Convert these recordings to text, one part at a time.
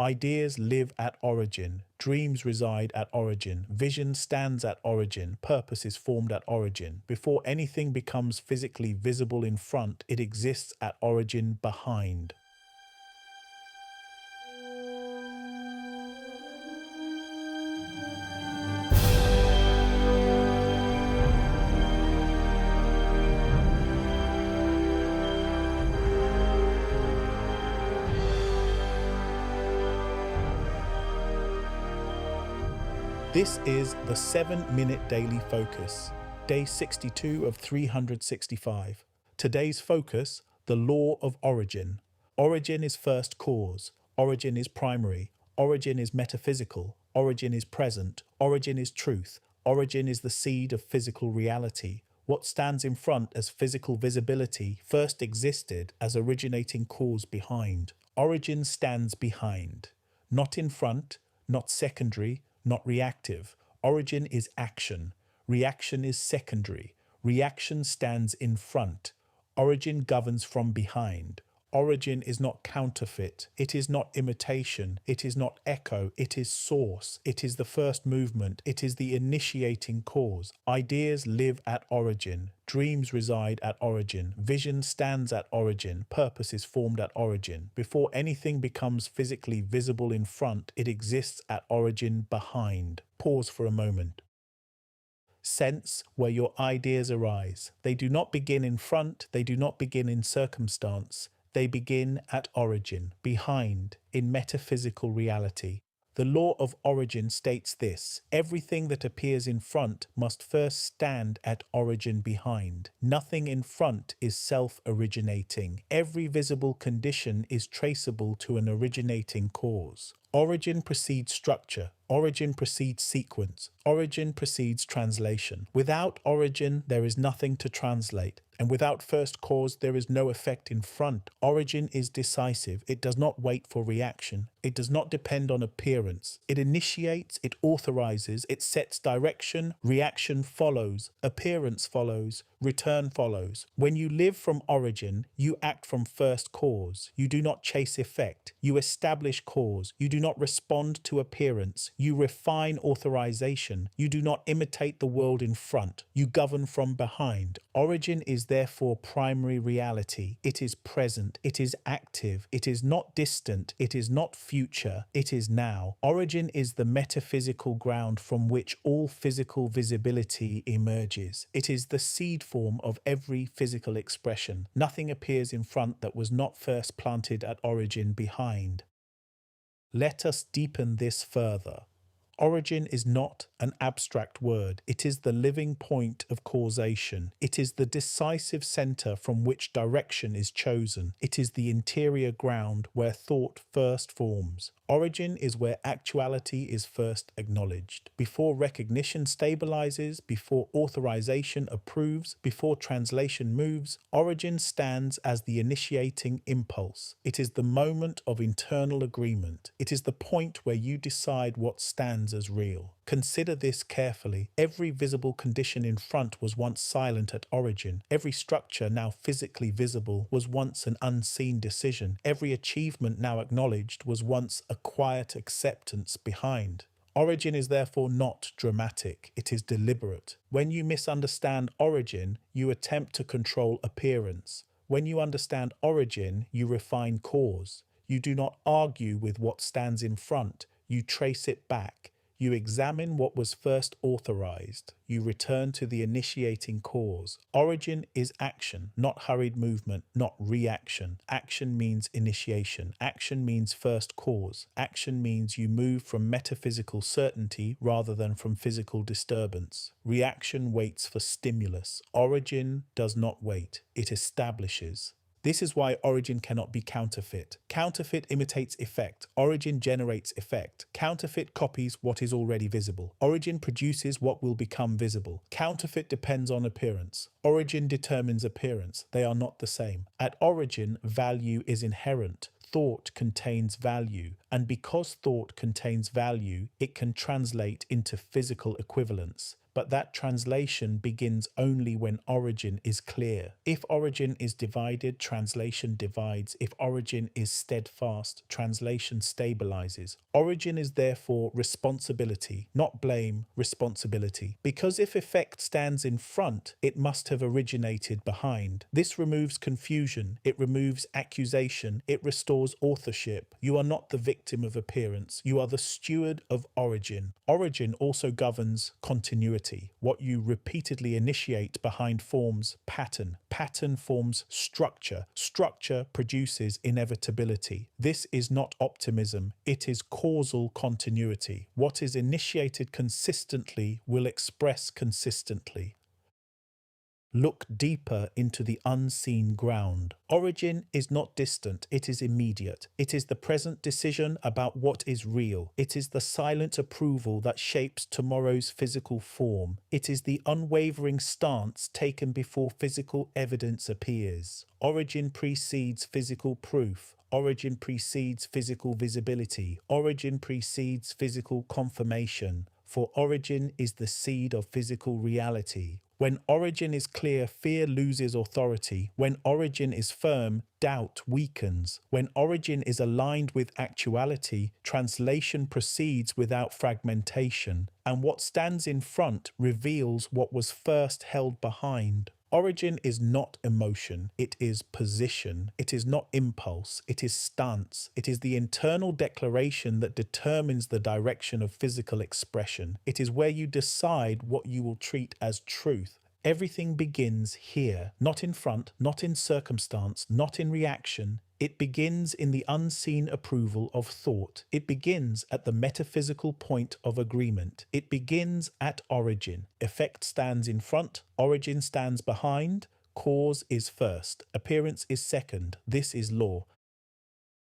Ideas live at origin, dreams reside at origin, vision stands at origin, purpose is formed at origin. Before anything becomes physically visible in front, it exists at origin behind. This is the 7-Minute Daily Focus, day 62 of 365. Today's focus, the law of origin. Origin is first cause. Origin is primary. Origin is metaphysical. Origin is present. Origin is truth. Origin is the seed of physical reality. What stands in front as physical visibility first existed as originating cause behind. Origin stands behind, not in front, not secondary, not reactive. Origin is action. Reaction is secondary. Reaction stands in front. Origin governs from behind. Origin is not counterfeit. It is not imitation. It is not echo. It is source. It is the first movement. It is the initiating cause. Ideas live at origin. Dreams reside at origin. Vision stands at origin. Purpose is formed at origin. Before anything becomes physically visible in front, it exists at origin behind. Pause for a moment. Sense where your ideas arise. They do not begin in front. They do not begin in circumstance. They begin at origin, behind, in metaphysical reality. The law of origin states this: everything that appears in front must first stand at origin behind. Nothing in front is self-originating. Every visible condition is traceable to an originating cause. Origin precedes structure. Origin precedes sequence. Origin precedes translation. Without origin, there is nothing to translate. And without first cause, there is no effect in front. Origin is decisive. It does not wait for reaction. It does not depend on appearance. It initiates, it authorizes, it sets direction, reaction follows, appearance follows, return follows. When you live from origin, you act from first cause. You do not chase effect. You establish cause. You do not respond to appearance. You refine authorization. You do not imitate the world in front. You govern from behind. Origin is therefore primary reality. It is present. It is active. It is not distant. It is not future. It is now. Origin is the metaphysical ground from which all physical visibility emerges. It is the seed form of every physical expression. Nothing appears in front that was not first planted at origin behind. Let us deepen this further. Origin is not an abstract word. It is the living point of causation. It is the decisive center from which direction is chosen. It is the interior ground where thought first forms. Origin is where actuality is first acknowledged. Before recognition stabilizes, before authorization approves, before translation moves, origin stands as the initiating impulse. It is the moment of internal agreement. It is the point where you decide what stands as real. Consider this carefully. Every visible condition in front was once silent at origin. Every structure now physically visible was once an unseen decision. Every achievement now acknowledged was once a quiet acceptance behind. Origin is therefore not dramatic, it is deliberate. When you misunderstand origin, you attempt to control appearance. When you understand origin, you refine cause. You do not argue with what stands in front, you trace it back. You examine what was first authorized. You return to the initiating cause. Origin is action, not hurried movement, not reaction. Action means initiation. Action means first cause. Action means you move from metaphysical certainty rather than from physical disturbance. Reaction waits for stimulus. Origin does not wait. It establishes. This is why origin cannot be counterfeit. Counterfeit imitates effect. Origin generates effect. Counterfeit copies what is already visible. Origin produces what will become visible. Counterfeit depends on appearance. Origin determines appearance. They are not the same. At origin, value is inherent. Thought contains value, and because thought contains value, it can translate into physical equivalence. but that translation begins only when origin is clear. If origin is divided, translation divides. If origin is steadfast, translation stabilizes. Origin is therefore responsibility, not blame, responsibility. Because if effect stands in front, it must have originated behind. This removes confusion, it removes accusation, it restores authorship. You are not the victim of appearance, you are the steward of origin. Origin also governs continuity. What you repeatedly initiate behind forms pattern. Pattern forms structure. Structure produces inevitability. This is not optimism, it is causal continuity. What is initiated consistently will express consistently. Look deeper into the unseen ground. Origin is not distant, it is immediate. It is the present decision about what is real. It is the silent approval that shapes tomorrow's physical form. It is the unwavering stance taken before physical evidence appears. Origin precedes physical proof. Origin precedes physical visibility. Origin precedes physical confirmation. For origin is the seed of physical reality. When origin is clear, fear loses authority. When origin is firm, doubt weakens. When origin is aligned with actuality, translation proceeds without fragmentation, and what stands in front reveals what was first held behind. Origin is not emotion, it is position. It is not impulse, it is stance. It is the internal declaration that determines the direction of physical expression. It is where you decide what you will treat as truth. Everything begins here, not in front, not in circumstance, not in reaction. It begins in the unseen approval of thought. It begins at the metaphysical point of agreement. It begins at origin. Effect stands in front, origin stands behind, cause is first, appearance is second. This is law.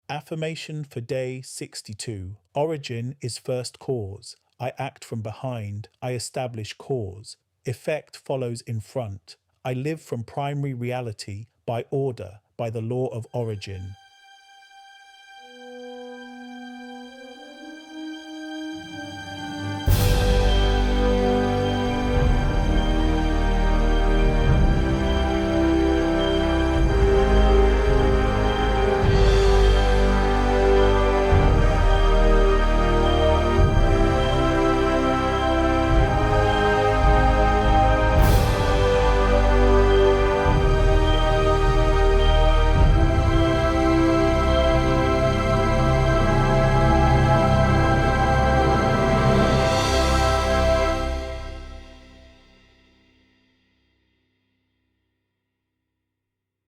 Affirmation for day 62. Origin is first cause. I act from behind. I establish cause. Effect follows in front. I live from primary reality by order, by the law of origin.